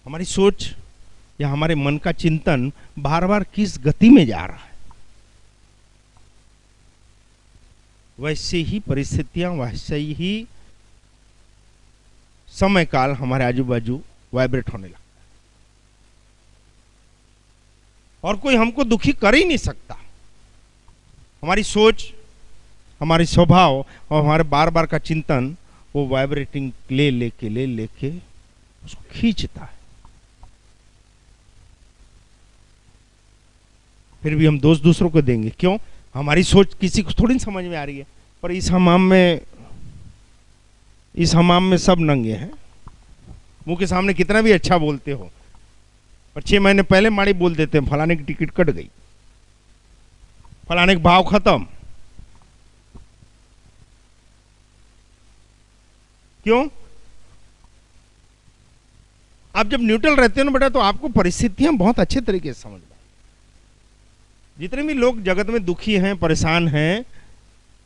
हमारी सोच या हमारे मन का चिंतन बार बार किस गति में जा रहा है, वैसे ही परिस्थितियां, वैसे ही समय काल हमारे आजू बाजू वाइब्रेट होने लगता है और कोई हमको दुखी कर ही नहीं सकता। हमारी सोच, हमारी स्वभाव और हमारे बार बार का चिंतन वो वाइब्रेटिंग ले लेके उसको खींचता है। फिर भी हम दोष दूसरों को देंगे, क्यों? हमारी सोच किसी को थोड़ी समझ में आ रही है। पर इस हमाम में सब नंगे हैं। मुंह के सामने कितना भी अच्छा बोलते हो, पर 6 महीने पहले माड़ी बोल देते हैं फलाने की टिकट कट गई, फलाने का भाव खत्म। क्यों? आप जब न्यूट्रल रहते हो ना बेटा, तो आपको परिस्थितियां बहुत अच्छे तरीके से समझ में। जितने भी लोग जगत में दुखी हैं, परेशान हैं,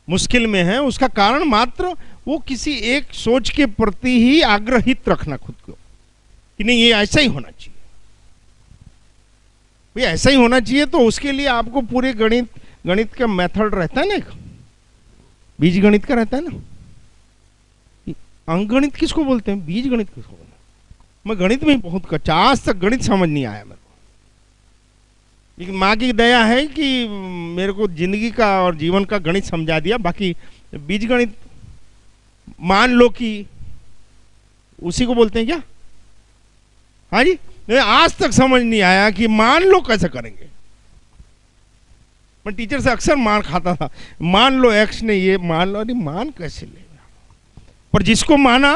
मुश्किल में हैं, उसका कारण मात्र वो किसी एक सोच के प्रति ही आग्रहित रखना खुद को कि नहीं ये ऐसा ही होना चाहिए, भाई ऐसा ही होना चाहिए। तो उसके लिए आपको पूरे गणित का मेथड रहता है ना, एक बीज गणित का रहता है ना। अंक गणित किसको बोलते हैं, बीज गणित किसको बोलते हैं? मैं गणित में बहुत कच्चा, आज तक गणित समझ नहीं आया मेरे को। लेकिन माँ की दया है कि मेरे को जिंदगी का और जीवन का गणित समझा दिया। बाकी बीज गणित मान लो कि उसी को बोलते हैं क्या? हाँ जी, आज तक समझ नहीं आया कि मान लो कैसे करेंगे। मैं टीचर से अक्सर मार खाता था, मान लो एक्स ने ये मान लो, अरे मान कैसे ले। पर जिसको माना,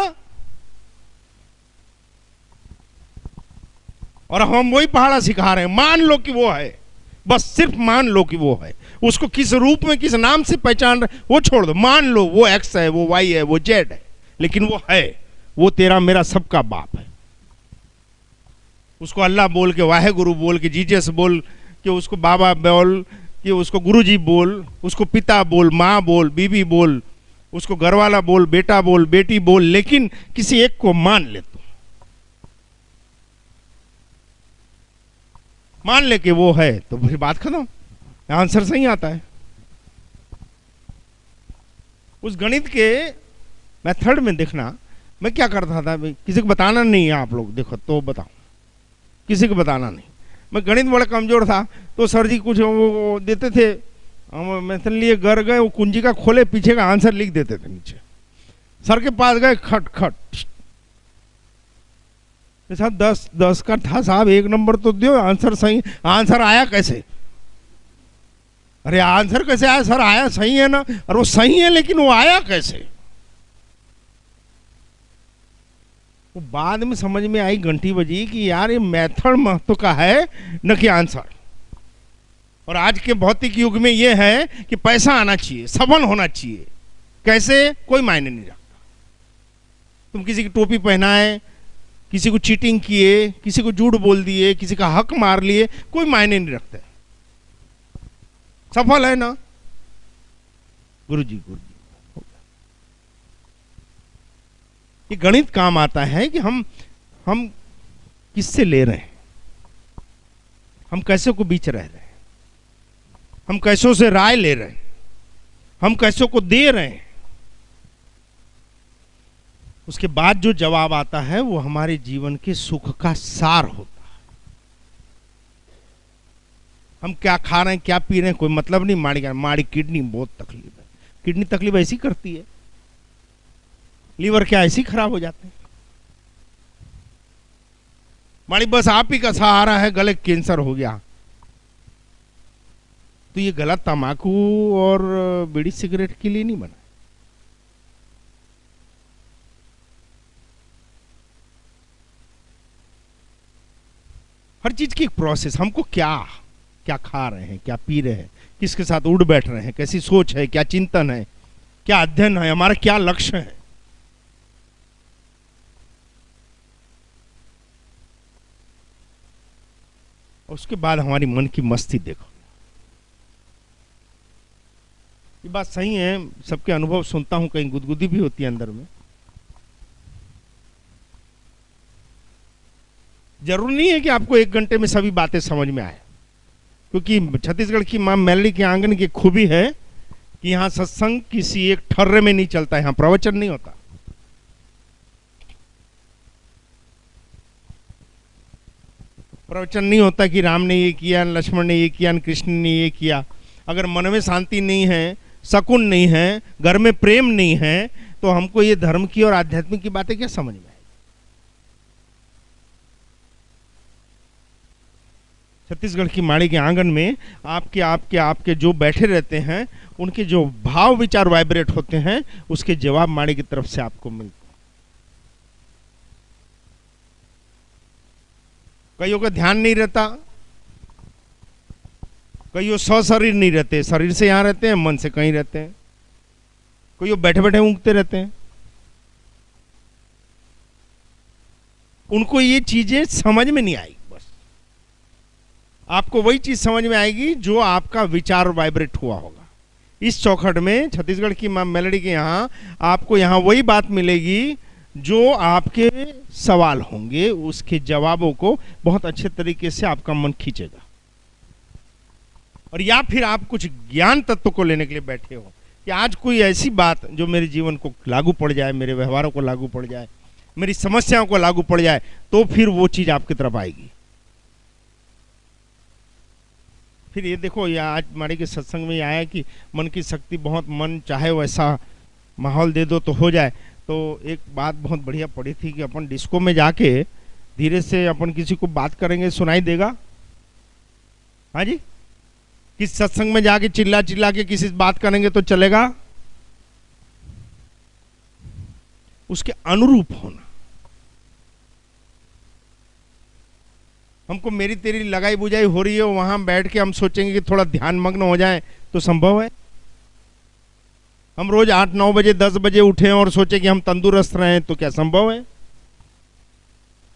और हम वही पहाड़ा सिखा रहे हैं, मान लो कि वो है, बस सिर्फ मान लो कि वो है। उसको किस रूप में, किस नाम से पहचान रहे वो छोड़ दो। मान लो वो एक्स है, वो वाई है, वो जेड है, लेकिन वो है, वो तेरा मेरा सबका बाप है। उसको अल्लाह बोल के, वाहे गुरु बोल के, जीजस बोल के, उसको बाबा बोल के, उसको गुरुजी बोल, उसको पिता बोल, माँ बोल, बीबी बोल, उसको घरवाला बोल, बेटा बोल, बेटी बोल, लेकिन किसी एक को मान ले। तो मान ले कि वो है, तो फिर बात खत्म, आंसर सही आता है। उस गणित के मेथड में देखना, मैं क्या करता था, किसी को बताना नहीं है, आप लोग देखो तो बताओ, किसी को बताना नहीं। मैं गणित बड़ा कमजोर था, तो सर जी कुछ वो देते थे, मैथन लिए घर गए, वो कुंजी का खोले, पीछे का आंसर लिख देते थे नीचे। सर के पास गए, खट खट, साहब 10 का था साहब, 1 नंबर तो दो, आंसर सही। आंसर आया कैसे? अरे आंसर कैसे आया सर? आया सही है ना। और वो सही है, लेकिन वो आया कैसे? वो बाद में समझ में आई, घंटी बजी कि यार ये मेथड महत्व का है, न कि आंसर। और आज के भौतिक युग में ये है कि पैसा आना चाहिए, सफल होना चाहिए, कैसे कोई मायने नहीं रखता। तुम किसी की टोपी पहनाए, किसी को चीटिंग किए, किसी को झूठ बोल दिए, किसी का हक मार लिए, कोई मायने नहीं रखता। सफल है ना, गुरुजी गुरुजी। ये गणित काम आता है कि हम किससे ले रहे हैं, हम कैसे को बीच रह रहे हैं, हम कैसों से राय ले रहे हैं, हम कैसों को दे रहे हैं। उसके बाद जो जवाब आता है वो हमारे जीवन के सुख का सार होता है। हम क्या खा रहे हैं, क्या पी रहे हैं, कोई मतलब नहीं। माड़ी किडनी बहुत तकलीफ है, किडनी तकलीफ ऐसी करती है, लीवर क्या ऐसी खराब हो जाते हैं। माड़ी बस आप ही का सहारा है, गले कैंसर हो गया, तो ये गलत तंबाकू और बीड़ी सिगरेट के लिए नहीं बना। हर चीज की एक प्रोसेस, हमको क्या खा रहे हैं, क्या पी रहे हैं, किसके साथ उठ बैठ रहे हैं, कैसी सोच है, क्या चिंतन है, क्या अध्ययन है, हमारा क्या लक्ष्य है। उसके बाद हमारी मन की मस्ती देखो। ये बात सही है, सबके अनुभव सुनता हूं, कहीं गुदगुदी भी होती है अंदर में। जरूरी नहीं है कि आपको 1 घंटे में सभी बातें समझ में आए, क्योंकि छत्तीसगढ़ की मां मेलडी के आंगन की खूबी है कि यहाँ सत्संग किसी एक ठर्रे में नहीं चलता, यहाँ प्रवचन नहीं होता। प्रवचन नहीं होता कि राम ने ये किया, लक्ष्मण ने ये किया, कृष्ण ने ये किया। अगर मन में शांति नहीं है, सकून नहीं है, घर में प्रेम नहीं है, तो हमको ये धर्म की और आध्यात्मिक की बातें क्या समझ में आएगी। छत्तीसगढ़ की माड़ी के आंगन में आपके आपके आपके जो बैठे रहते हैं, उनके जो भाव विचार वाइब्रेट होते हैं, उसके जवाब माड़ी की तरफ से आपको मिलते हैं। कईयों का ध्यान नहीं रहता, कईयों शरीर नहीं रहते, शरीर से यहां रहते हैं, मन से कहीं रहते हैं। कईयों बैठे बैठे ऊँगते रहते हैं। उनको ये चीजें समझ में नहीं आएगी। बस आपको वही चीज समझ में आएगी जो आपका विचार वाइब्रेट हुआ होगा। इस चौखट में छत्तीसगढ़ की मां मेलडी के यहाँ आपको यहाँ वही बात मिलेगी जो आपके सवाल होंगे, उसके जवाबों को बहुत अच्छे तरीके से आपका मन खींचेगा। और या फिर आप कुछ ज्ञान तत्व को लेने के लिए बैठे हो कि आज कोई ऐसी बात जो मेरे जीवन को लागू पड़ जाए, मेरे व्यवहारों को लागू पड़ जाए, मेरी समस्याओं को लागू पड़ जाए, तो फिर वो चीज आपकी तरफ आएगी। फिर ये देखो, ये आज माड़ी के सत्संग में आया कि मन की शक्ति बहुत, मन चाहे वैसा माहौल दे दो तो हो जाए। तो एक बात बहुत बढ़िया पड़ी थी कि अपन डिस्को में जाके धीरे से अपन किसी को बात करेंगे, सुनाई देगा? हाँ जी। किस सत्संग में जाके चिल्ला चिल्ला के किसी से बात करेंगे तो चलेगा? उसके अनुरूप होना। हमको मेरी तेरी लगाई बुझाई हो रही है, वहां बैठ के हम सोचेंगे कि थोड़ा ध्यान मग्न हो जाए तो संभव है? हम रोज 8-9 बजे 10 बजे उठे और सोचे कि हम तंदुरुस्त रहें तो क्या संभव है?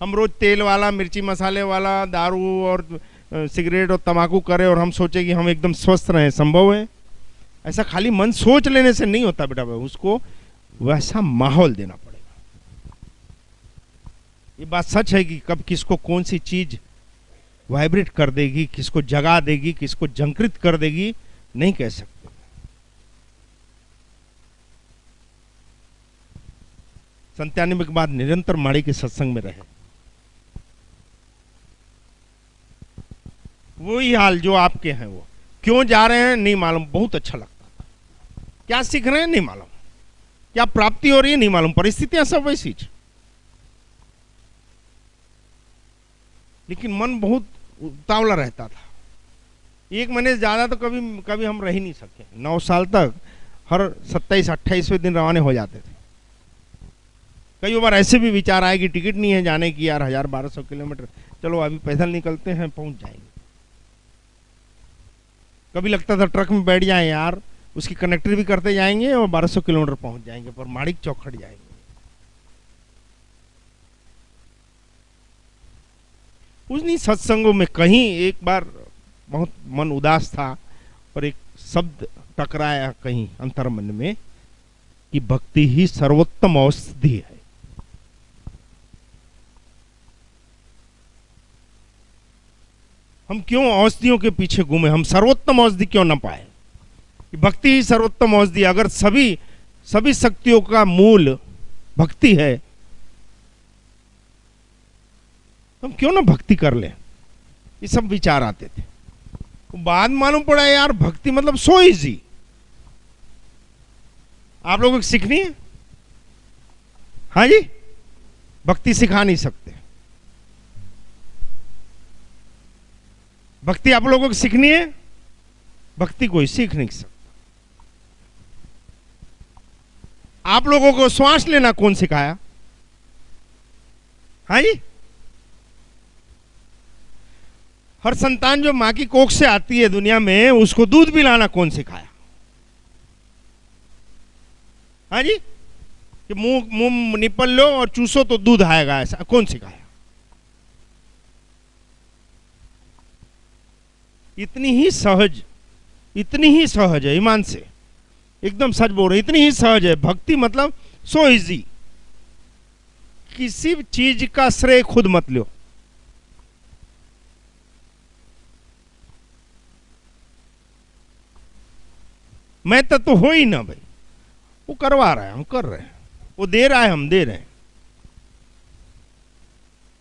हम रोज तेल वाला, मिर्ची मसाले वाला, दारू और सिगरेट और तंबाकू करें और हम सोचे कि हम एकदम स्वस्थ रहें, संभव है? ऐसा खाली मन सोच लेने से नहीं होता बेटा, उसको वैसा माहौल देना पड़ेगा। ये बात सच है कि कब किसको कौन सी चीज वाइब्रेट कर देगी, किसको जगा देगी, किसको झंकृत कर देगी, नहीं कह सकते। संत्यानवे के बाद निरंतर माड़ी के सत्संग में रहे, वही हाल जो आपके हैं। वो क्यों जा रहे हैं नहीं मालूम, बहुत अच्छा लगता था। क्या सीख रहे हैं नहीं मालूम, क्या प्राप्ति हो रही है नहीं मालूम, परिस्थितियां सब वैसी। लेकिन मन बहुत उतावला रहता था। 1 महीने से ज्यादा तो कभी कभी हम रह ही नहीं सके। 9 साल तक हर 27-28वें दिन रवाने हो जाते थे। कई बार ऐसे भी विचार आए कि टिकट नहीं है जाने की, यार 1000-1200 किलोमीटर, चलो अभी पैदल निकलते हैं, पहुंच जाएंगे। कभी लगता था ट्रक में बैठ जाएं यार, उसकी कनेक्टर भी करते जाएंगे और 1200 किलोमीटर पहुंच जाएंगे, पर माड़िक चौखट जाएंगे। उन्हीं सत्संगों में कहीं एक बार बहुत मन उदास था और एक शब्द टकराया कहीं अंतर मन में कि भक्ति ही सर्वोत्तम औषधि है। हम क्यों औषधियों के पीछे घूमे, हम सर्वोत्तम औषधि क्यों न पाए? भक्ति ही सर्वोत्तम औषधि। अगर सभी शक्तियों का मूल भक्ति है, हम क्यों ना भक्ति कर लें? ये सब विचार आते थे। बाद मालूम पड़ा यार भक्ति मतलब सो इजी। आप लोगों को सीखनी है? हाँ जी, भक्ति सिखा नहीं सकते। भक्ति आप लोगों को सीखनी है, भक्ति कोई सीख नहीं सकता। आप लोगों को श्वास लेना कौन सिखाया? हाँ जी, हर संतान जो मां की कोख से आती है दुनिया में, उसको दूध पिलाना कौन सिखाया? हाँ जी, कि मुंह निपल लो और चूसो तो दूध आएगा, ऐसा कौन सिखाया? इतनी ही सहज है, ईमान से एकदम सच बोल रहे, इतनी ही सहज है भक्ति। मतलब सो इजी। किसी चीज का श्रेय खुद मत लो, मैं तत्व हो ही ना भाई, वो करवा रहा है, हम कर रहे हैं, वो दे रहा है, हम दे रहे हैं।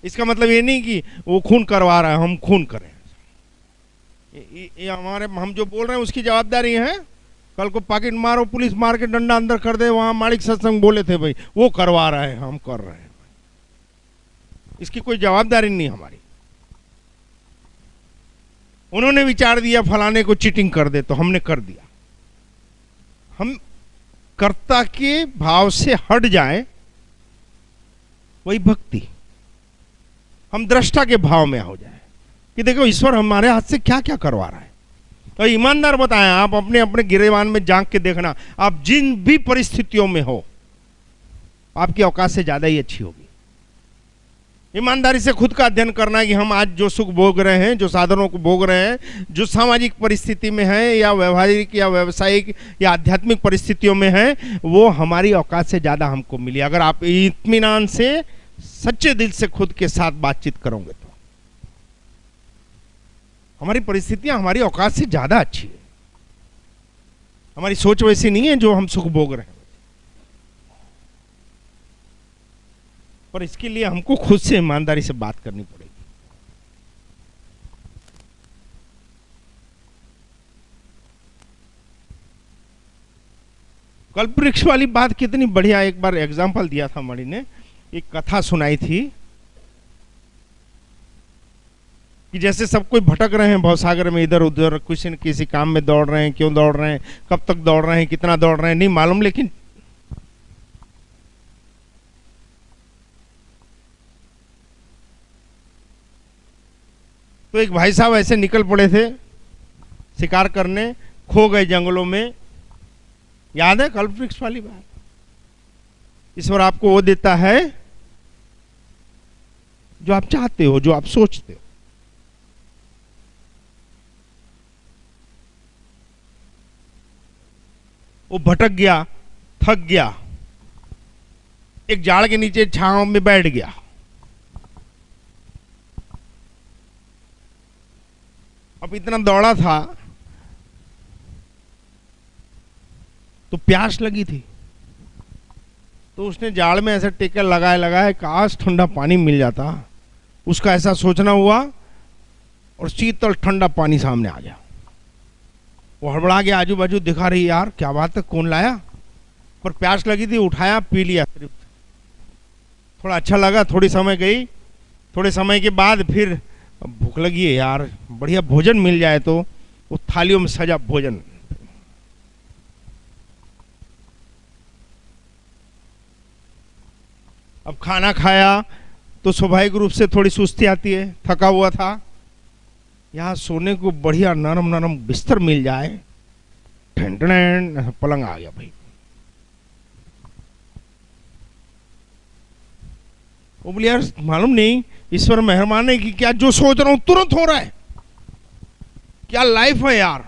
इसका मतलब ये नहीं कि वो खून करवा रहा है, हम खून करें। ये हमारे, हम जो बोल रहे हैं उसकी जवाबदारी है। कल को पॉकेट मारो, पुलिस मार के डंडा अंदर कर दे, वहां मालिक सत्संग बोले थे भाई वो करवा रहा है, हम कर रहे हैं, इसकी कोई जवाबदारी नहीं हमारी। उन्होंने विचार दिया फलाने को चीटिंग कर दे, तो हमने कर दिया। हम कर्ता के भाव से हट जाए, वही भक्ति। हम दृष्टा के भाव में हो जाए कि देखो ईश्वर हमारे हाथ से क्या क्या करवा रहा है। तो ईमानदार बताएं, आप अपने अपने गिरेबान में झांक के देखना, आप जिन भी परिस्थितियों में हो, आपकी औकात से ज्यादा ही अच्छी होगी। ईमानदारी से खुद का अध्ययन करना है कि हम आज जो सुख भोग रहे हैं, जो साधनों को भोग रहे हैं, जो सामाजिक परिस्थिति में है या व्यवहारिक या व्यवसायिक या आध्यात्मिक परिस्थितियों में है, वो हमारी औकात से ज्यादा हमको मिली। अगर आप इत्मीनान से सच्चे दिल से खुद के साथ बातचीत करोगे तो हमारी परिस्थितियां हमारी औकात से ज्यादा अच्छी है। हमारी सोच वैसी नहीं है जो हम सुख भोग रहे हैं, पर इसके लिए हमको खुद से ईमानदारी से बात करनी पड़ेगी। कल्पवृक्ष वाली बात कितनी बढ़िया, एक बार एग्जाम्पल दिया था मणि ने, एक कथा सुनाई थी कि जैसे सब कोई भटक रहे हैं भवसागर में, इधर उधर किसी न किसी काम में दौड़ रहे हैं। क्यों दौड़ रहे हैं, कब तक दौड़ रहे हैं, कितना दौड़ रहे हैं नहीं मालूम, लेकिन तो एक भाई साहब ऐसे निकल पड़े थे शिकार करने, खो गए जंगलों में। याद है कल्पवृक्ष वाली बात? ईश्वर आपको वो देता है जो आप चाहते हो, जो आप सोचते हो। वो भटक गया, थक गया, एक झाड़ के नीचे छांव में बैठ गया। अब इतना दौड़ा था तो प्यास लगी थी, तो उसने जाड़ में ऐसे टेकर लगाए लगाए, काश ठंडा पानी मिल जाता। उसका ऐसा सोचना हुआ और शीतल ठंडा पानी सामने आ गया। वो हड़बड़ा के आजू बाजू दिखा रही, यार क्या बात है, कौन लाया? पर प्यास लगी थी, उठाया, पी लिया सिर्फ। थोड़ा अच्छा लगा, थोड़ी समय गई, थोड़े समय के बाद फिर भूख लगी है यार, बढ़िया भोजन मिल जाए तो। वो थालियों में सजा भोजन, अब खाना खाया तो स्वाभाविक रूप से थोड़ी सुस्ती आती है, थका हुआ था। यहाँ सोने को बढ़िया नरम नरम बिस्तर मिल जाए, ठंडन पलंग आ गया भाई। वो बोले यार मालूम नहीं ईश्वर मेहरबान है कि क्या जो सोच रहा हूं तुरंत हो रहा है। क्या लाइफ है यार,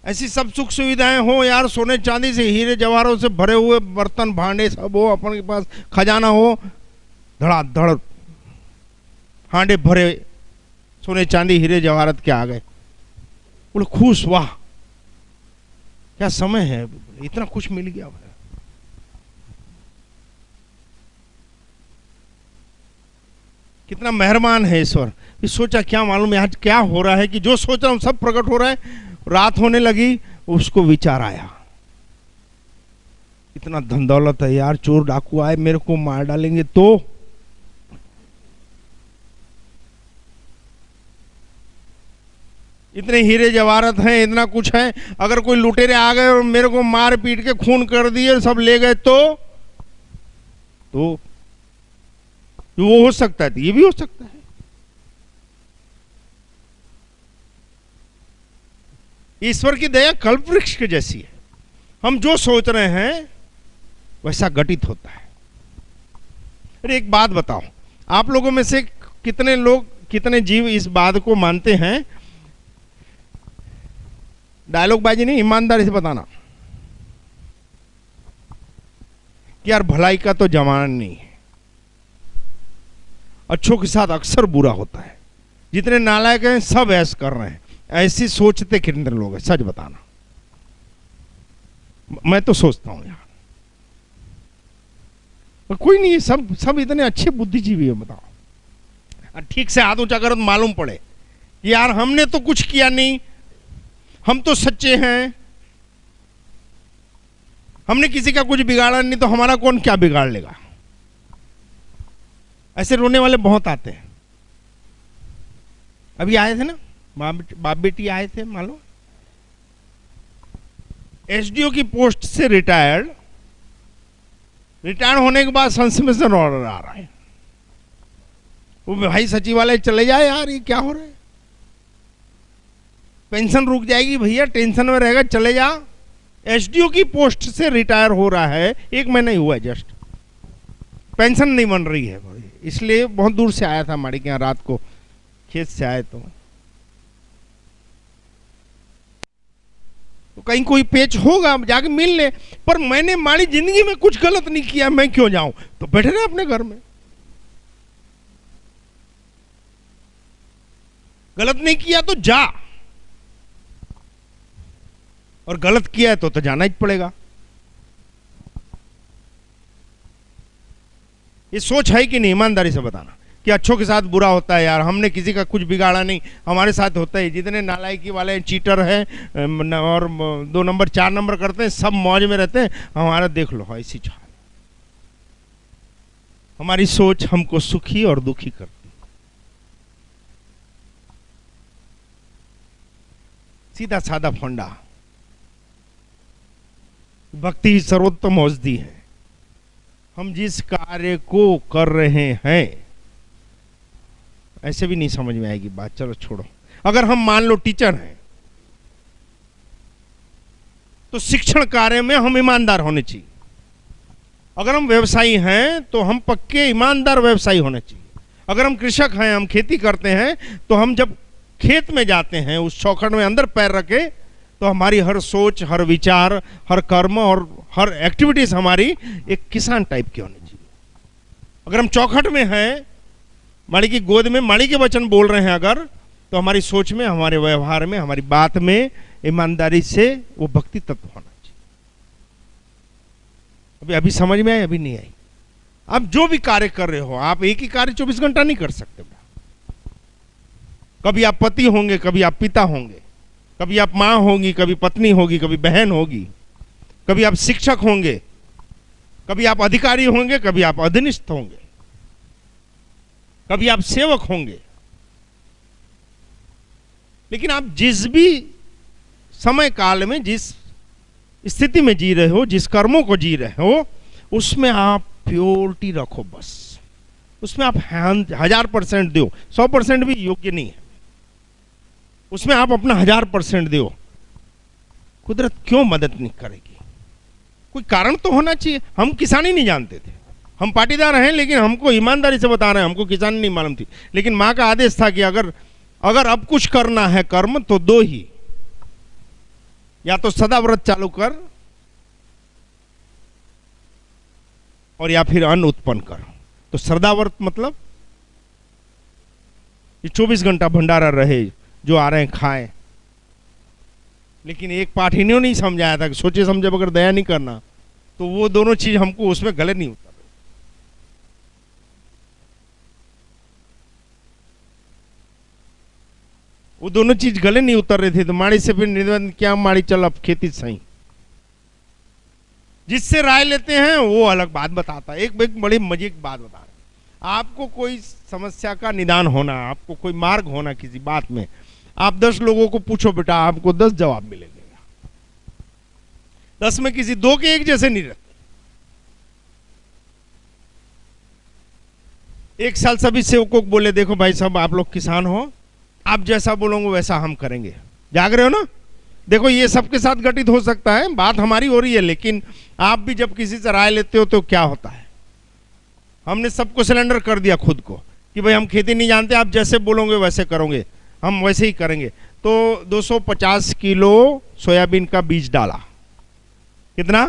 ऐसी सब सुख सुविधाएं हो यार, सोने चांदी से हीरे जवाहरों से भरे हुए बर्तन भांडे सब हो, अपन के पास खजाना हो, धड़ाधड़ हांडे भरे सोने चांदी हीरे जवाहरत के आ गए। बोले खुश, वाह क्या समय है, इतना कुछ मिल गया। कितना मेहरबान है ईश्वर। ये सोचा क्या मालूम है आज क्या हो रहा है कि जो सोच रहा हूं सब प्रकट हो रहा है। रात होने लगी, उसको विचार आया, इतना धन दौलत है यार, चोर डाकू आए मेरे को मार डालेंगे तो। इतने हीरे जवाहरत हैं, इतना कुछ है, अगर कोई लुटेरे आ गए और मेरे को मार पीट के खून कर दिए, सब ले गए तो वो हो सकता है, ये भी हो सकता है। ईश्वर की दया कल्पवृक्ष के जैसी है, हम जो सोच रहे हैं वैसा घटित होता है। अरे एक बात बताओ, आप लोगों में से कितने लोग, कितने जीव इस बात को मानते हैं, डायलॉग बाजी नहीं, ईमानदारी से बताना कि यार भलाई का तो जमाना नहीं है, अच्छों के साथ अक्सर बुरा होता है, जितने नालायक हैं सब ऐश कर रहे हैं। ऐसी सोचते कितने लोग हैं, सच बताना। मैं तो सोचता हूं यार, और कोई नहीं, सब सब इतने अच्छे बुद्धिजीवी है, बताओ। ठीक से हाथ ऊंचा करो तो मालूम पड़े कि यार हमने तो कुछ किया नहीं, हम तो सच्चे हैं, हमने किसी का कुछ बिगाड़ा नहीं, तो हमारा कौन क्या बिगाड़ लेगा। ऐसे रोने वाले बहुत आते हैं। अभी आए थे ना, बाप बेटी आए थे, मालूम, एसडीओ की पोस्ट से रिटायर होने के बाद सस्पेंशन ऑर्डर आ रहा है। वो भाई सचिवालय चले जाए यार, ये क्या हो रहा है, पेंशन रुक जाएगी भैया, टेंशन में रहेगा, चले जा। एसडीओ की पोस्ट से रिटायर हो रहा है, 1 महीना ही हुआ है जस्ट, पेंशन नहीं बन रही है, इसलिए बहुत दूर से आया था माड़ी के यहाँ, रात को खेत से आए तो कहीं कोई पेच होगा, जाके मिल ले। पर मैंने माड़ी जिंदगी में कुछ गलत नहीं किया, मैं क्यों जाऊं, तो बैठे रहे अपने घर में। गलत नहीं किया तो जा, और गलत किया है तो जाना ही पड़ेगा। ये सोच है कि नहीं, ईमानदारी से बताना कि अच्छों के साथ बुरा होता है यार, हमने किसी का कुछ बिगाड़ा नहीं, हमारे साथ होता है। जितने नालायकी वाले चीटर हैं और 2 नंबर 4 नंबर करते हैं, सब मौज में रहते हैं, हमारा देख लो ऐसी चाल। हमारी सोच हमको सुखी और दुखी करती। सीधा साधा फंडा, भक्ति ही सर्वोत्तम औषधि है। हम जिस कार्य को कर रहे हैं, ऐसे भी नहीं समझ में आएगी बात, चलो छोड़ो। अगर हम मान लो टीचर हैं, तो शिक्षण कार्य में हम ईमानदार होने चाहिए। अगर हम व्यवसायी हैं तो हम पक्के ईमानदार व्यवसायी होने चाहिए। अगर हम कृषक हैं, हम खेती करते हैं, तो हम जब खेत में जाते हैं, उस चौखट में अंदर पैर रखे, तो हमारी हर सोच, हर विचार, हर कर्म और हर एक्टिविटीज हमारी एक किसान टाइप की होनी चाहिए। अगर हम चौखट में हैं, माड़ी की गोद में माड़ी के वचन बोल रहे हैं अगर, तो हमारी सोच में, हमारे व्यवहार में, हमारी बात में ईमानदारी से वो भक्ति तत्व होना चाहिए। अभी समझ में आई, अभी नहीं आई। आप जो भी कार्य कर रहे हो, आप एक ही कार्य 24 घंटा नहीं कर सकते। कभी आप पति होंगे, कभी आप पिता होंगे, कभी आप माँ होंगी, कभी पत्नी होगी, कभी बहन होगी, कभी आप शिक्षक होंगे, कभी आप अधिकारी होंगे, कभी आप अधीनस्थ होंगे, कभी आप सेवक होंगे। लेकिन आप जिस भी समय काल में, जिस स्थिति में जी रहे हो, जिस कर्मों को जी रहे हो, उसमें आप प्योरिटी रखो बस। उसमें आप 1000% दो, 100% भी योग्य नहीं है, उसमें आप अपना 1000% दो। कुदरत क्यों मदद नहीं करेगी? कोई कारण तो होना चाहिए। हम किसानी नहीं जानते थे, हम पाटीदार हैं, लेकिन हमको ईमानदारी से बता रहे हैं, हमको किसानी नहीं मालूम थी। लेकिन माँ का आदेश था कि अगर अब कुछ करना है कर्म, तो 2 ही, या तो सदा व्रत चालू कर, और या फिर अन्न उत्पन्न कर। तो सदा व्रत मतलब ये 24 घंटा भंडारा रहे, जो आ रहे हैं खाएं। लेकिन एक पाठ इन्होंने नहीं समझाया था कि सोचे समझे बगैर दया नहीं करना, तो वो दोनों चीज हमको उसमें गले नहीं उतर। वो दोनों चीज गले नहीं उतर रहे थे, तो माड़ी से फिर निवेदन किया, माड़ी चल अब खेती सही। जिससे राय लेते हैं वो अलग बात बताता है। एक बड़ी मजे की बात बता रहे, आपको कोई समस्या का निदान होना, आपको कोई मार्ग होना किसी बात में, आप 10 लोगों को पूछो बेटा, आपको 10 जवाब मिलेंगे। 10 में किसी 2 के एक जैसे नहीं रहते। एक साल सभी सेवकों को बोले, देखो भाई साहब, आप लोग किसान हो, आप जैसा बोलोगे वैसा हम करेंगे। जाग रहे हो ना? देखो ये सबके साथ घटित हो सकता है, बात हमारी हो रही है, लेकिन आप भी जब किसी से राय लेते हो तो क्या होता है, हमने सबको सिलेंडर कर दिया खुद को कि भाई हम खेती नहीं जानते, आप जैसे बोलोगे वैसे करोगे, हम वैसे ही करेंगे। तो 250 किलो सोयाबीन का बीज डाला। कितना?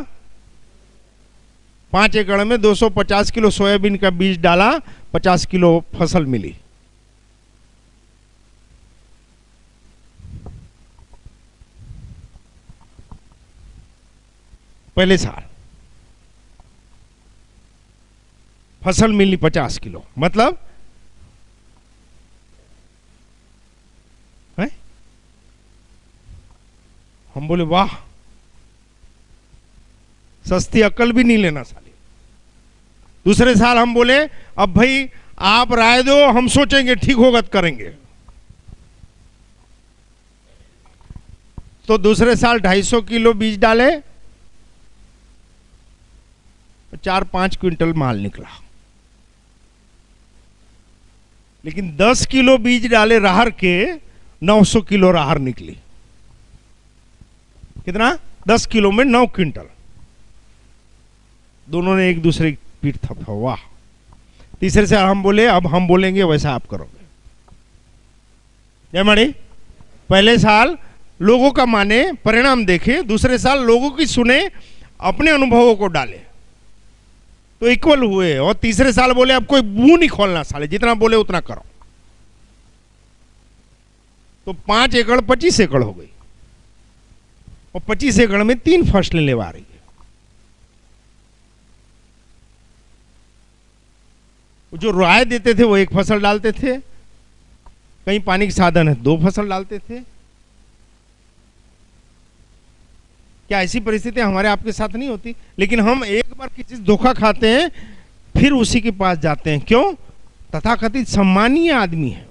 5 एकड़ में 250 किलो सोयाबीन का बीज डाला, 50 किलो फसल मिली। पहले साल फसल मिली 50 किलो, मतलब है? हम बोले वाह, सस्ती अक्ल भी नहीं लेना साली। दूसरे साल हम बोले अब भाई आप राय दो, हम सोचेंगे, ठीक होगा तो करेंगे। तो दूसरे साल 250 किलो बीज डाले, 4-5 क्विंटल माल निकला। लेकिन 10 किलो बीज डाले राहर के, 900 किलो राहर निकली। कितना? 10 किलो में 9 क्विंटल। दोनों ने एक दूसरे की पीठ थपथपा, वाह। तीसरे साल हम बोले अब हम बोलेंगे वैसा आप करोगे। जय माड़ी। पहले साल लोगों का माने, परिणाम देखे, दूसरे साल लोगों की सुने, अपने अनुभवों को डाले, तो इक्वल हुए। और तीसरे साल बोले अब कोई मुंह नहीं खोलना साले, जितना बोले उतना करो। तो 5 एकड़ 25 एकड़ हो गई, और 25 एकड़ में 3 फसलें लेवा रही है। जो राय देते थे वो 1 फसल डालते थे, कहीं पानी के साधन है 2 फसल डालते थे। क्या ऐसी परिस्थितियां हमारे आपके साथ नहीं होती? लेकिन हम एक बार किसी से धोखा खाते हैं, फिर उसी के पास जाते हैं। क्यों? तथाकथित सम्मानीय आदमी है,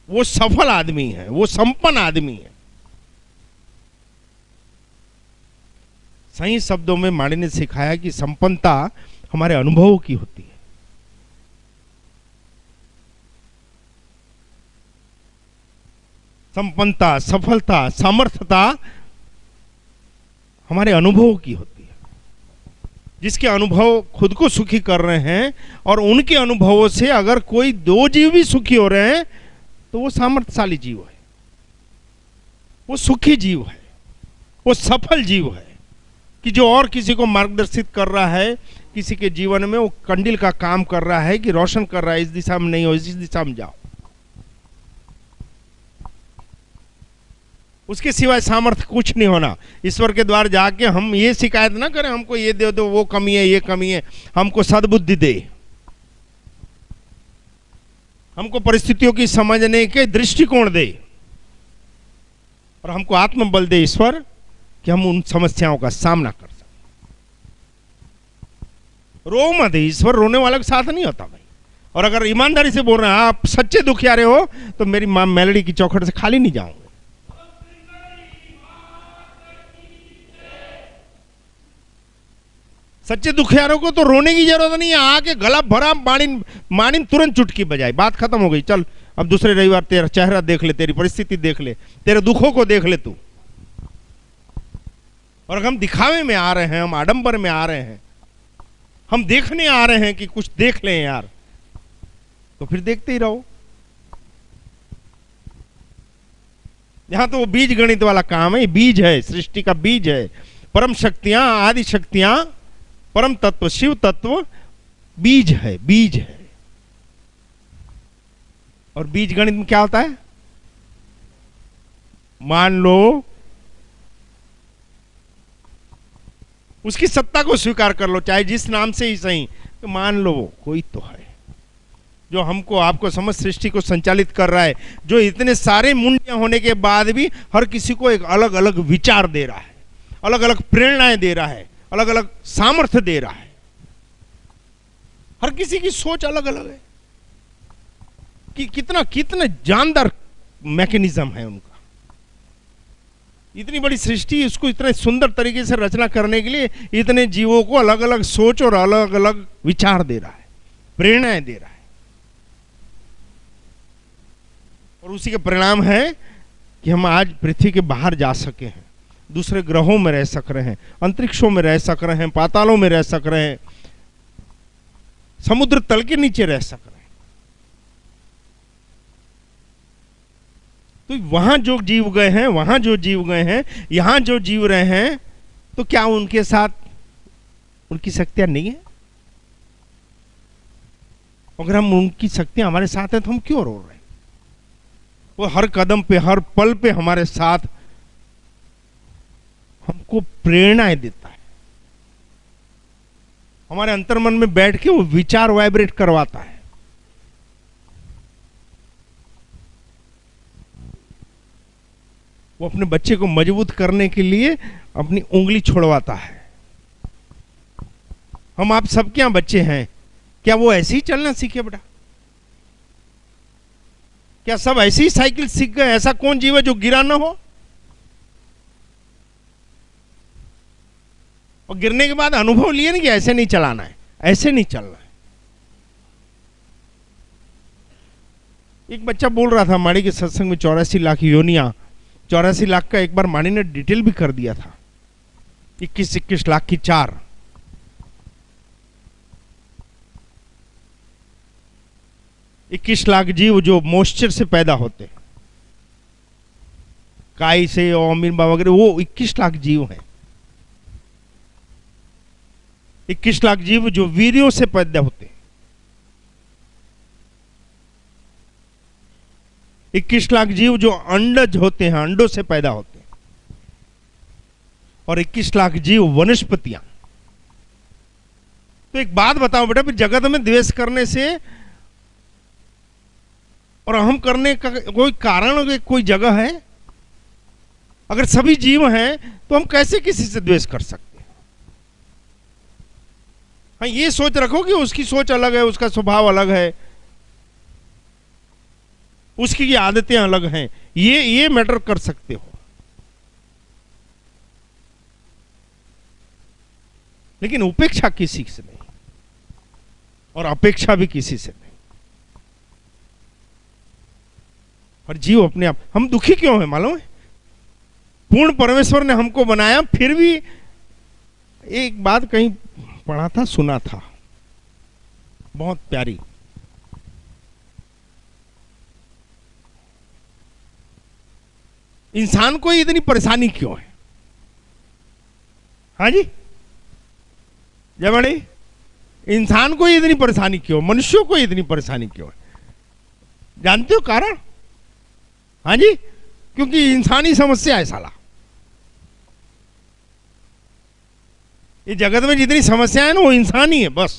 वो सफल आदमी है, वो संपन्न आदमी है। सही शब्दों में माड़ी ने सिखाया कि संपन्नता हमारे अनुभवों की होती है। संपन्नता, सफलता, सामर्थ्यता हमारे अनुभवों की होती है। जिसके अनुभव खुद को सुखी कर रहे हैं, और उनके अनुभवों से अगर कोई 2 जीव भी सुखी हो रहे हैं, तो वो सामर्थ्यशाली जीव है, वो सुखी जीव है, वो सफल जीव है। कि जो और किसी को मार्गदर्शित कर रहा है, किसी के जीवन में वो कंडील का काम कर रहा है, कि रोशन कर रहा है, इस दिशा में नहीं हो, इस दिशा में जाओ। उसके सिवाय सामर्थ्य कुछ नहीं होना। ईश्वर के द्वार जाके हम ये शिकायत ना करें, हमको ये दे दो, वो कमी है, ये कमी है। हमको सद्बुद्धि दे, हमको परिस्थितियों की समझने के दृष्टिकोण दे, और हमको आत्मबल दे ईश्वर, कि हम उन समस्याओं का सामना कर सकें। रो मत, ईश्वर रोने वाले के साथ नहीं होता भाई। और अगर ईमानदारी से बोल रहे हैं, आप सच्चे दुखियारे हो, तो मेरी मां मेलडी की चौखट से खाली नहीं जाऊंगे। सच्चे दुखियारों को तो रोने की जरूरत नहीं है, आके गला भरा मानी तुरंत चुटकी बजाई, बात खत्म हो गई। चल अब दूसरे रविवार तेरा चेहरा देख ले, तेरी परिस्थिति देख ले, तेरे दुखों को देख ले तू। और अगर हम दिखावे में आ रहे हैं, हम आडंबर में आ रहे हैं, हम देखने आ रहे हैं कि कुछ देख लें यार, तो फिर देखते ही रहो। यहां तो वो बीज गणित वाला काम है, बीज है, सृष्टि का बीज है। परम शक्तियां, आदि शक्तियां, परम तत्व, शिव तत्व बीज है, बीज है। और बीज गणित में क्या होता है? मान लो, उसकी सत्ता को स्वीकार कर लो, चाहे जिस नाम से ही सही, तो मान लो कोई तो है जो हमको, आपको, समस्त सृष्टि को संचालित कर रहा है, जो इतने सारे मुंडियां होने के बाद भी हर किसी को एक अलग अलग विचार दे रहा है, अलग अलग प्रेरणाएं दे रहा है, अलग अलग सामर्थ्य दे रहा है। हर किसी की सोच अलग अलग है, कि कितना कितना जानदार मैकेनिज्म है उनका। इतनी बड़ी सृष्टि, उसको इतने सुंदर तरीके से रचना करने के लिए इतने जीवों को अलग अलग सोच और अलग अलग विचार दे रहा है, प्रेरणाएं दे रहा है। और उसी का परिणाम है कि हम आज पृथ्वी के बाहर जा सके हैं, दूसरे ग्रहों में रह सक रहे हैं, अंतरिक्षों में रह सक रहे हैं, पातालों में रह सक रहे हैं, समुद्र तल के नीचे रह सक रहे हैं। तो वहां जो जीव गए हैं, वहां जो जीव गए हैं, यहां जो जीव रहे हैं, तो क्या उनके साथ उनकी शक्तियां नहीं है? अगर हम उनकी शक्तियां हमारे साथ हैं, तो हम क्यों रो रहे हैं? वो हर कदम पे, हर पल पे हमारे साथ हमको प्रेरणाएं देता है। हमारे अंतर्मन में बैठ के वो विचार वाइब्रेट करवाता है। वो अपने बच्चे को मजबूत करने के लिए अपनी उंगली छोड़वाता है। हम आप सबके यहां बच्चे हैं, क्या वो ऐसे ही चलना सीखे बेटा? क्या सब ऐसे ही साइकिल सीख गए? ऐसा कौन जीव है जो गिरा ना हो? और गिरने के बाद अनुभव लिए ना कि ऐसे नहीं चलाना है, ऐसे नहीं चलना है। एक बच्चा बोल रहा था माड़ी के सत्संग में 84 लाख योनियां, 84 लाख का एक बार माड़ी ने डिटेल भी कर दिया था। 21 लाख की 4, 21 लाख जीव जो मॉइस्चर से पैदा होते, काई से और अमीनबा वगैरह, वो 21 लाख जीव हैं। 21 लाख जीव जो वीर्यों से पैदा होते, 21 लाख जीव जो अंडज होते हैं, अंडों से पैदा होते हैं, और 21 लाख जीव वनस्पतियां। तो एक बात बताओ बेटा, फिर जगत में द्वेष करने से और हम करने का कोई कारण, कोई जगह है? अगर सभी जीव हैं तो हम कैसे किसी से द्वेष कर सकते हैं? हाँ, ये सोच रखो कि उसकी सोच अलग है, उसका स्वभाव अलग है, उसकी आदतें अलग हैं, ये मैटर कर सकते हो। लेकिन उपेक्षा किसी से नहीं, और अपेक्षा भी किसी से नहीं। और जीव अपने आप, हम दुखी क्यों हैं मालूम है? पूर्ण परमेश्वर ने हमको बनाया, फिर भी एक बात कहीं पढ़ा था, सुना था, बहुत प्यारी। इंसान को इतनी परेशानी क्यों है? हाँ जी जय, इंसान को इतनी परेशानी क्यों, मनुष्यों को इतनी परेशानी क्यों है? जानते हो कारण? हाँ जी, क्योंकि इंसानी समस्या है साला। ये जगत में जितनी समस्या है ना, वो इंसान ही है बस।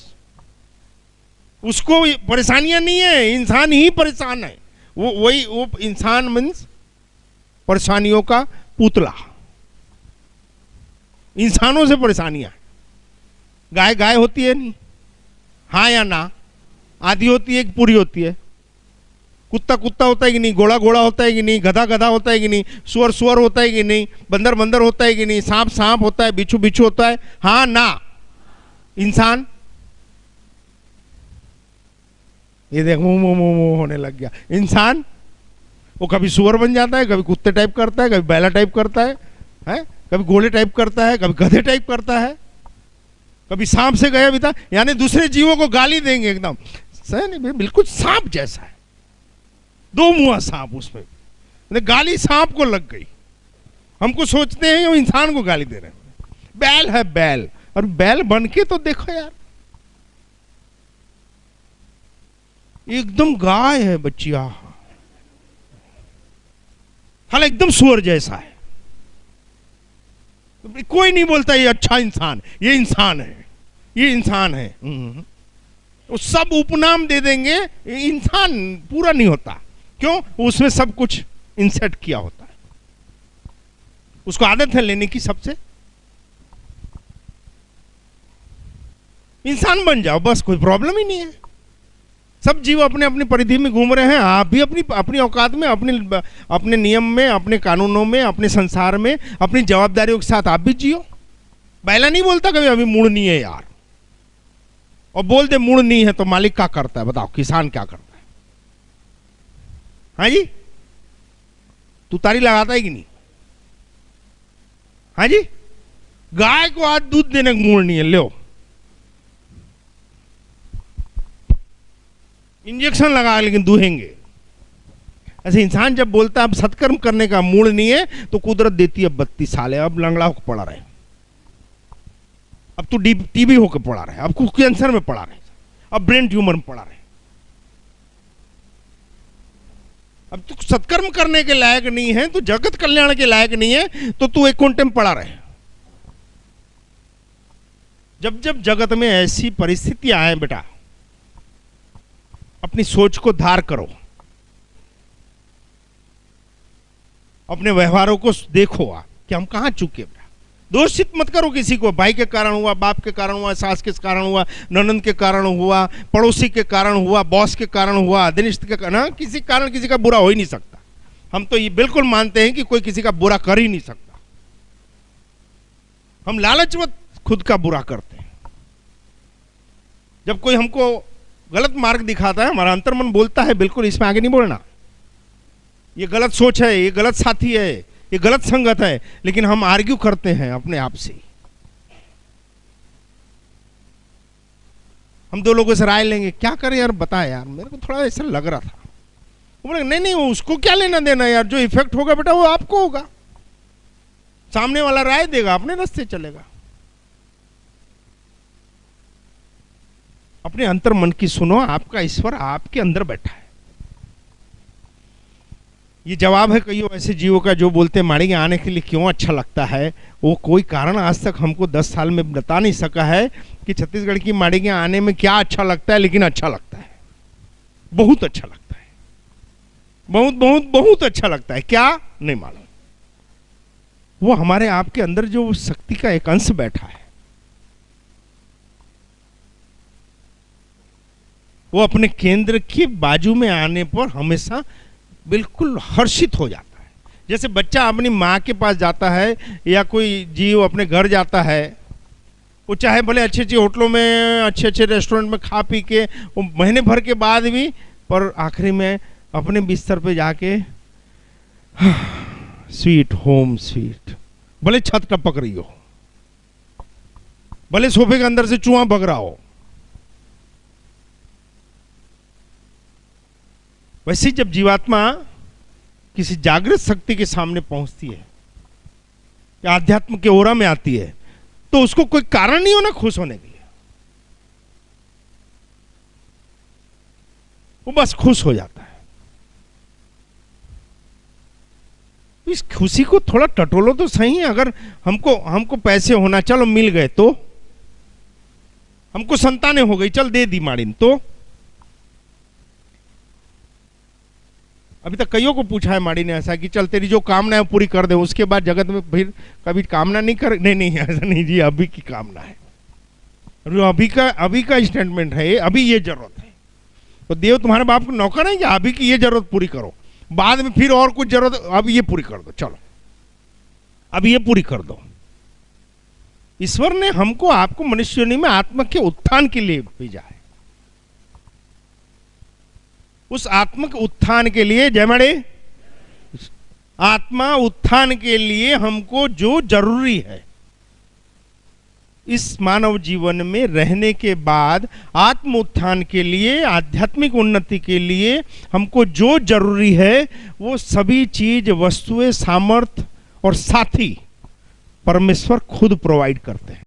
उसको परेशानियां नहीं है, इंसान ही परेशान है। वो इंसान मीन्स परेशानियों का पुतला। इंसानों से परेशानियां। गाय गाय होती है नहीं, हाँ या ना? आधी होती है कि पूरी होती है? कुत्ता कुत्ता होता है कि नहीं? घोड़ा घोड़ा होता है कि नहीं? गधा गधा होता है कि नहीं? सुअर सुअर होता है कि नहीं? बंदर बंदर होता है कि नहीं? सांप सांप होता है? बिच्छू बिच्छू होता है? हाँ ना? इंसान, ये देख मुंह मुंह मुंह होने लग गया। इंसान वो कभी सुअर बन जाता है, कभी कुत्ते टाइप करता है, कभी बैला टाइप करता है, कभी घोड़े टाइप करता है, कभी गधे टाइप करता है, कभी सांप से गया भी था। यानी दूसरे जीवों को गाली देंगे एकदम, सही नहीं, बिल्कुल सांप जैसा है, दो मुंह सांप, उसमें गाली सांप को लग गई। हमको सोचते हैं वो इंसान को गाली दे रहे हैं। बैल है बैल, और बैल बन के तो देखो यार, एकदम गाय है बच्चिया, हालांकि एकदम सुअर जैसा है। कोई नहीं बोलता ये अच्छा इंसान, ये इंसान है, ये इंसान है। वो सब उपनाम दे देंगे, इंसान पूरा नहीं होता। क्यों? उसमें सब कुछ इंसर्ट किया होता है, उसको आदत है लेने की सबसे। इंसान बन जाओ बस, कोई प्रॉब्लम ही नहीं है। सब जीव अपने अपनी परिधि में घूम रहे हैं, आप भी अपनी अपनी औकात में, अपने नियम में, अपने कानूनों में, अपने संसार में, अपनी जवाबदारियों के साथ आप भी जियो। बैला नहीं बोलता कभी अभी मूड नहीं है यार, और बोल दे मूड नहीं है तो मालिक क्या करता है? बताओ, किसान क्या करता है? हाँ जी, तुतारी लगाता है कि नहीं? हाँ जी, गाय को आज दूध देने का मूड नहीं है, लो इंजेक्शन लगा लेकिन दूहेंगे। ऐसे इंसान जब बोलता है अब सत्कर्म करने का मूड नहीं है, तो कुदरत देती है 32 साल, अब लंगड़ा होकर पड़ा रहे, अब तो टीबी होकर पड़ा रहे, अब कैंसर में पड़ा रहे, अब ब्रेन ट्यूमर में पड़ा रहे। अब तू सत्कर्म करने के लायक नहीं है, तू जगत कल्याण के लायक नहीं है, तो तू एक कुंटे में पड़ा रहे। जब जब जगत में ऐसी परिस्थितियां आए बेटा, अपनी सोच को धार करो, अपने व्यवहारों को देखो कि हम कहां चुके। बेटा दोषित मत करो किसी को, भाई के कारण हुआ, बाप के कारण हुआ, सास के कारण हुआ, ननंद के कारण हुआ, पड़ोसी के कारण हुआ, बॉस के कारण हुआ, अधीनस्थ के कारण, किसी कारण किसी का बुरा हो ही नहीं सकता। हम तो ये बिल्कुल मानते हैं कि कोई किसी का बुरा कर ही नहीं सकता। हम लालचवत खुद का बुरा करते हैं। जब कोई हमको गलत मार्ग दिखाता है, हमारा अंतर्मन बोलता है बिल्कुल इसमें आगे नहीं बढ़ना, ये गलत सोच है, ये गलत साथी है, ये गलत संगत है, लेकिन हम आर्ग्यू करते हैं अपने आप से। हम दो लोगों से राय लेंगे, क्या करें यार, बता यार, मेरे को थोड़ा ऐसा लग रहा था। वो बोले नहीं नहीं, उसको क्या लेना देना यार, जो इफेक्ट होगा बेटा वो आपको होगा। सामने वाला राय देगा, अपने रास्ते चलेगा। अपने अंतर मन की सुनो, आपका ईश्वर आपके अंदर बैठा है। ये जवाब है कईयों ऐसे जीवों का जो बोलते हैं माड़ियाँ आने के लिए क्यों अच्छा लगता है। वो कोई कारण आज तक हमको 10 साल में बता नहीं सका है कि छत्तीसगढ़ की माड़ियाँ आने में क्या अच्छा लगता है, लेकिन अच्छा लगता है, बहुत अच्छा लगता है, बहुत बहुत बहुत अच्छा लगता है। क्या नहीं मालूम, वो हमारे आपके अंदर जो शक्ति का एक अंश बैठा है, वो अपने केंद्र के बाजू में आने पर हमेशा बिल्कुल हर्षित हो जाता है। जैसे बच्चा अपनी माँ के पास जाता है या कोई जीव अपने घर जाता है, वो चाहे भले अच्छी अच्छी होटलों में, अच्छे अच्छे रेस्टोरेंट में खा पी के वो महीने भर के बाद भी, पर आखिरी में अपने बिस्तर पे जाके स्वीट होम स्वीट, भले छत टपक रही हो, भले सोफे के अंदर से चूहा भग रहा हो। वैसे जब जीवात्मा किसी जागृत शक्ति के सामने पहुंचती है या आध्यात्म के ओरा में आती है, तो उसको कोई कारण नहीं होना खुश होने के लिए, वो बस खुश हो जाता है। इस खुशी को थोड़ा टटोलो तो सही है। अगर हमको पैसे होना, चलो मिल गए, तो हमको संतानें हो गई, चल दे दी माड़िन, तो अभी तक कईयों को पूछा है माड़ी ने ऐसा कि चल तेरी जो कामना है पूरी कर दे, उसके बाद जगत में फिर कभी कामना नहीं कर। नहीं नहीं, ऐसा नहीं जी, अभी की कामना है, अभी का स्टेटमेंट है, अभी ये जरूरत है। तो देव तुम्हारे बाप को नौकर है कि अभी की ये जरूरत पूरी करो, बाद में फिर और कुछ जरूरत, अब ये पूरी कर दो, चलो अब ये पूरी कर दो। ईश्वर ने हमको आपको मनुष्य योनि में आत्मा के उत्थान के लिए भेजा है। उस आत्मिक उत्थान के लिए, जय माड़े, आत्मा उत्थान के लिए हमको जो जरूरी है इस मानव जीवन में रहने के बाद, आत्म उत्थान के लिए, आध्यात्मिक उन्नति के लिए हमको जो जरूरी है वो सभी चीज, वस्तुएं, सामर्थ्य और साथी परमेश्वर खुद प्रोवाइड करते हैं।